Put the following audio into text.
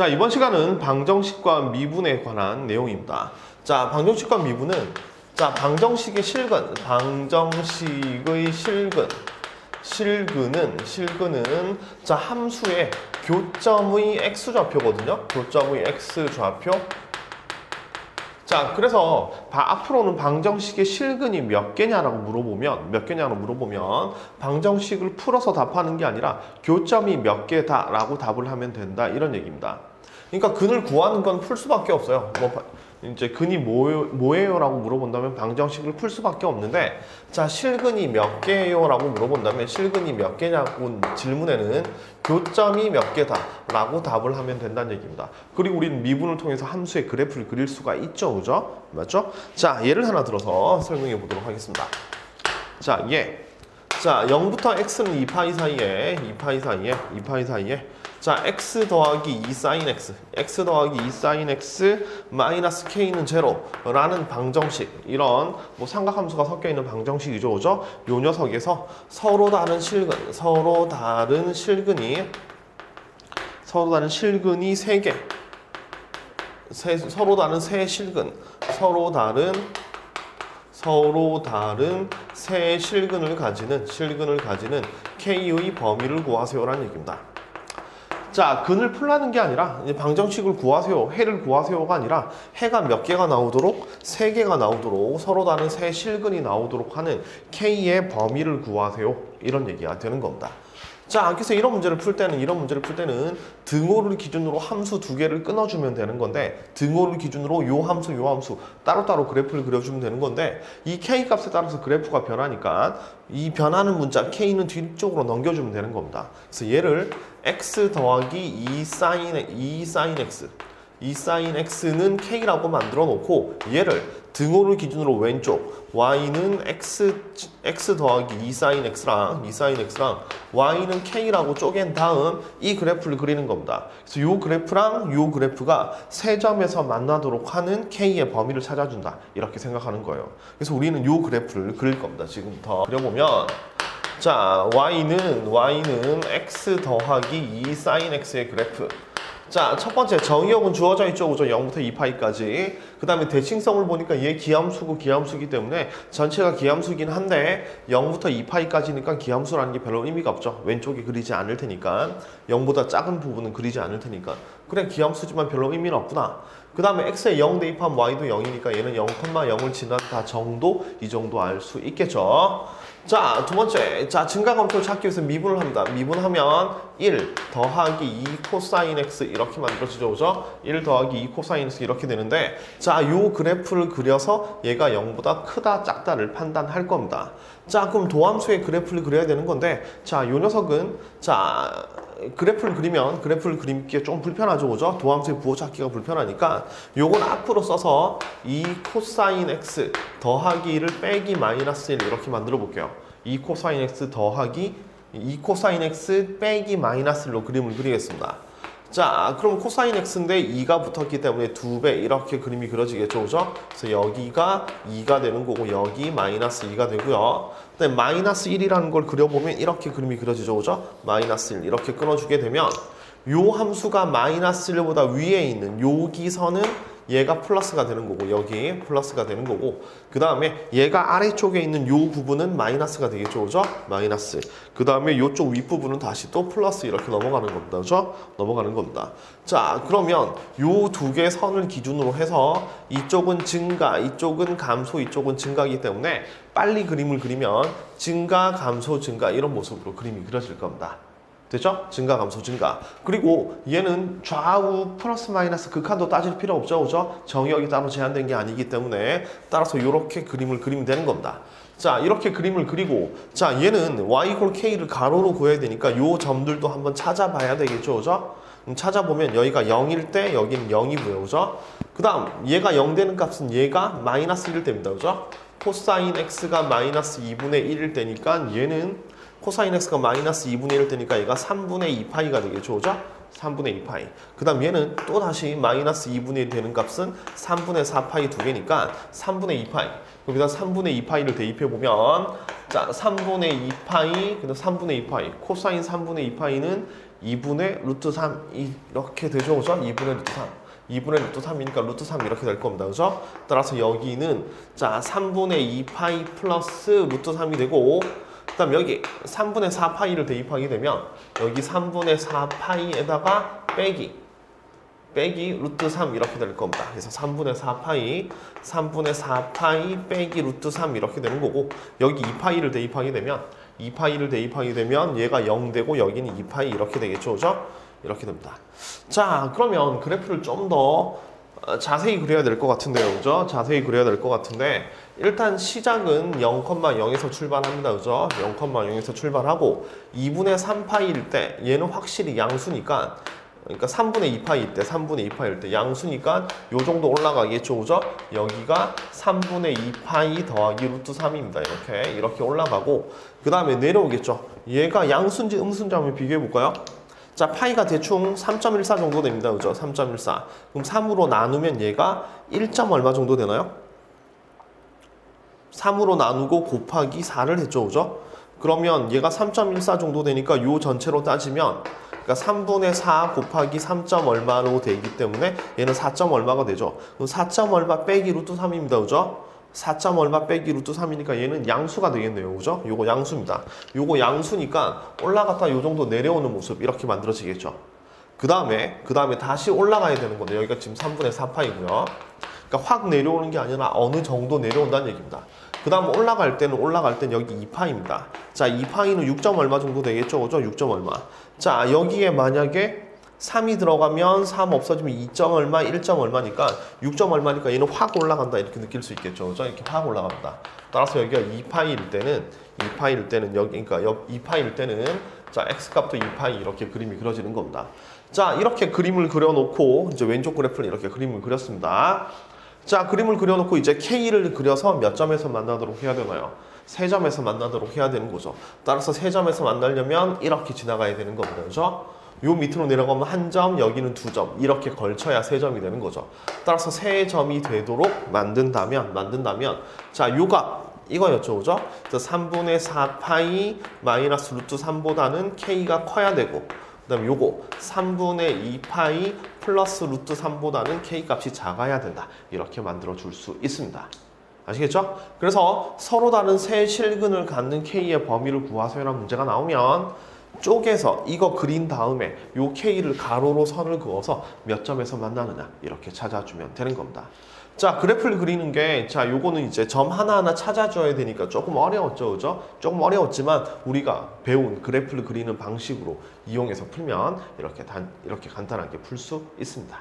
자, 이번 시간은 방정식과 미분에 관한 내용입니다. 자, 방정식과 미분은 자, 방정식의 실근, 방정식의 실근은 자, 함수의 교점의 x좌표거든요. 교점의 x좌표. 자, 그래서 앞으로는 방정식의 실근이 몇 개냐라고 물어보면 방정식을 풀어서 답하는 게 아니라 교점이 몇 개다라고 답을 하면 된다 이런 얘기입니다. 그러니까 근을 구하는 건 풀 수밖에 없어요. 이제 근이 뭐예요라고 물어본다면 방정식을 풀 수밖에 없는데, 자, 실근이 몇 개예요라고 물어본다면 실근이 몇 개냐고 질문에는 교점이 몇 개다라고 답을 하면 된다는 얘기입니다. 그리고 우리는 미분을 통해서 함수의 그래프를 그릴 수가 있죠, 그죠? 맞죠? 자, 예를 하나 들어서 설명해 보도록 하겠습니다. 자, 자, 0부터 x는 2파이 사이에 자, x 더하기 2 sin x, x 더하기 2 sin x 마이너스 k는 제로라는 방정식, 이런 삼각함수가 섞여 있는 방정식이죠, 그죠? 요 녀석에서 서로 다른 실근이 세 개, 서로 다른 세 실근을 가지는 k의 범위를 구하세요라는 얘기입니다. 자, 근을 풀라는 게 아니라 방정식을 구하세요, 해를 구하세요가 아니라 해가 몇 개가 나오도록, 세 개가 나오도록, 서로 다른 세 실근이 나오도록 하는 k의 범위를 구하세요, 이런 얘기가 되는 겁니다. 자, 그래서 이런 문제를 풀 때는 등호를 기준으로 함수 두 개를 끊어주면 되는 건데, 등호를 기준으로 요 함수 따로따로 그래프를 그려주면 되는 건데, 이 k 값에 따라서 그래프가 변하니까 이 변하는 문자 k는 뒤쪽으로 넘겨주면 되는 겁니다. 그래서 얘를 x 더하기 2 sin x는 k라고 만들어 놓고, 얘를 등호를 기준으로 왼쪽 y는 x 더하기 2 sin x랑 y는 k라고 쪼갠 다음 이 그래프를 그리는 겁니다. 그래서 요 그래프랑 요 그래프가 세 점에서 만나도록 하는 k의 범위를 찾아준다, 이렇게 생각하는 거예요. 그래서 우리는 요 그래프를 그릴 겁니다. 지금부터 그려보면, 자, y는 x 더하기 2 sin x의 그래프. 자, 첫 번째 정의역은 주어져 있죠, 그죠? 0부터 2파이까지. 그 다음에 대칭성을 보니까 얘 기함수기 때문에 전체가 기함수긴 한데 0부터 2파이까지니까 기함수라는 게 별로 의미가 없죠. 왼쪽에 그리지 않을 테니까, 0보다 작은 부분은 그리지 않을 테니까 그래, 기함수지만 별로 의미는 없구나. 그 다음에 x에 0 대입하면 y도 0이니까 얘는 0,0을 지났다 정도, 이 정도 알 수 있겠죠. 자, 두 번째, 자, 증가감수를 찾기 위해서 미분을 합니다. 미분하면 1 더하기 2 코사인 x 이렇게 만들어지죠, 그죠? 1 더하기 2 코사인 x 이렇게 되는데, 자, 요 그래프를 그려서 얘가 0보다 크다 작다를 판단할 겁니다. 자, 그럼 도함수의 그래프를 그려야 되는 건데, 자, 요 녀석은, 자, 그래프를 그리기가 좀 불편하죠, 그죠? 도함수의 부호 찾기가 불편하니까 요건 앞으로 써서 2 코사인 x 더하기 1을 빼기 마이너스 1 이렇게 만들어 볼게요. 2 코사인 x 더하기 2 코사인 x 빼기 마이너스 1로 그림을 그리겠습니다. 자, 그럼 코사인 x인데 2가 붙었기 때문에 2배 이렇게 그림이 그려지겠죠, 그죠? 그래서 여기가 2가 되는 거고 여기 마이너스 2가 되고요. 근데 마이너스 1이라는 걸 그려보면 이렇게 그림이 그려지죠, 그죠? 마이너스 1 이렇게 끊어주게 되면 요 함수가 마이너스 1보다 위에 있는 여기서는 얘가 플러스가 되는 거고, 여기 플러스가 되는 거고, 그 다음에 얘가 아래쪽에 있는 요 부분은 마이너스가 되겠죠, 그죠? 마이너스. 그 다음에 요쪽 윗부분은 다시 또 플러스 이렇게 넘어가는 겁니다, 그죠? 넘어가는 겁니다. 자, 그러면 요 두 개 선을 기준으로 해서 이쪽은 증가, 이쪽은 감소, 이쪽은 증가이기 때문에 빨리 그림을 그리면 증가, 감소, 증가 이런 모습으로 그림이 그려질 겁니다. 됐죠? 증가, 감소, 증가. 그리고 얘는 좌우 플러스 마이너스 극한도 따질 필요 없죠, 그죠? 정의역이 따로 제한된 게 아니기 때문에 따라서 이렇게 그림을 그리면 되는 겁니다. 자, 이렇게 그림을 그리고, 자, 얘는 y = k를 가로로 구해야 되니까 요 점들도 한번 찾아봐야 되겠죠, 그죠? 찾아보면 여기가 0일 때 여기는 0이고요, 그죠? 그 다음 얘가 0 되는 값은 얘가 마이너스 1일 때입니다, 그죠? 코사인 x가 마이너스 2분의 1일 때니까 얘는 코사인 x가 마이너스 2분의 1 되니까 얘가 3분의 2파이가 되겠죠, 그죠? 3분의 2파이. 그 다음 얘는 또 다시 마이너스 2분의 1 되는 값은 3분의 4파이 두 개니까 3분의 2파이. 여기다 3분의 2파이를 대입해보면, 자, 3분의 2파이, 그 다음 3분의 2파이. 코사인 3분의 2파이는 2분의 루트 3 이렇게 되죠, 그죠? 2분의 루트 3. 2분의 루트 3이니까 루트 3 이렇게 될 겁니다, 그죠? 따라서 여기는, 자, 3분의 2파이 플러스 루트 3이 되고, 그 다음 여기 3분의 4파이를 대입하게 되면 여기 3분의 4파이에다가 빼기 루트 3 이렇게 될 겁니다. 그래서 3분의 4파이 빼기 루트 3 이렇게 되는 거고, 여기 2파이를 대입하게 되면 얘가 0 되고 여기는 2파이 이렇게 되겠죠, 그죠? 이렇게 됩니다. 자, 그러면 그래프를 좀 더 자세히 그려야 될 것 같은데요, 그죠? 자세히 그려야 될 것 같은데, 일단 시작은 0,0에서 출발합니다, 그죠? 0,0에서 출발하고 2분의 3파이일 때 얘는 확실히 양수니까, 그러니까 3분의 2파이일 때 양수니까 요 정도 올라가겠죠, 그죠? 여기가 3분의 2파이 더하기 루트 3입니다. 이렇게 올라가고, 그 다음에 내려오겠죠. 얘가 양수인지 음수인지 한번 비교해 볼까요? 자, 파이가 대충 3.14 정도 됩니다, 그죠? 3.14. 그럼 3으로 나누면 얘가 1. 얼마 정도 되나요? 3으로 나누고 곱하기 4를 했죠, 그죠? 그러면 얘가 3.14 정도 되니까 요 전체로 따지면, 그러니까 3분의 4 곱하기 3. 얼마로 되기 때문에 얘는 4. 얼마가 되죠. 그럼 4. 얼마 빼기 루트 3입니다, 그죠? 4. 얼마 빼기 루트 3이니까 얘는 양수가 되겠네요, 그죠? 요거 양수입니다. 요거 양수니까 올라갔다 요 정도 내려오는 모습 이렇게 만들어지겠죠. 그 다음에 다시 올라가야 되는 건데, 여기가 지금 3분의 4파이고요. 그러니까 확 내려오는 게 아니라 어느 정도 내려온다는 얘기입니다. 그 다음 올라갈 때는 여기 2파입니다. 자, 2파이는 6. 얼마 정도 되겠죠, 그죠? 6. 얼마. 자, 여기에 만약에 3이 들어가면 3 없어지면 2. 얼마, 1. 얼마니까 6. 얼마니까 얘는 확 올라간다 이렇게 느낄 수 있겠죠, 그죠? 이렇게 확 올라갑니다. 따라서 여기가 2파이일 때는 여기, 그러니까 2파이일 때는, 자, x값도 2파이 이렇게 그림이 그려지는 겁니다. 자, 이렇게 그림을 그려놓고 이제 왼쪽 그래프는 이렇게 그림을 그렸습니다. 자, 그림을 그려놓고 이제 K를 그려서 몇 점에서 만나도록 해야 되나요? 3점에서 만나도록 해야 되는 거죠. 따라서 3점에서 만나려면 이렇게 지나가야 되는 겁니다, 그죠? 요 밑으로 내려가면 1점, 여기는 2점 이렇게 걸쳐야 3점이 되는 거죠. 따라서 3점이 되도록 만든다면 자, 요 값 이거였죠, 그죠? 3분의 4파이 마이너스 루트 3보다는 K가 커야 되고, 그 다음에 요거 3분의 2파이 플러스 루트 3보다는 K 값이 작아야 된다. 이렇게 만들어 줄 수 있습니다. 아시겠죠? 그래서 서로 다른 세 실근을 갖는 K의 범위를 구하세요라는 문제가 나오면 쪼개서 이거 그린 다음에 요 K를 가로로 선을 그어서 몇 점에서 만나느냐 이렇게 찾아주면 되는 겁니다. 자, 그래프를 그리는 게, 자, 요거는 이제 점 하나하나 찾아줘야 되니까 조금 어려웠죠, 그죠? 조금 어려웠지만 우리가 배운 그래프를 그리는 방식으로 이용해서 풀면 이렇게 간단하게 풀 수 있습니다.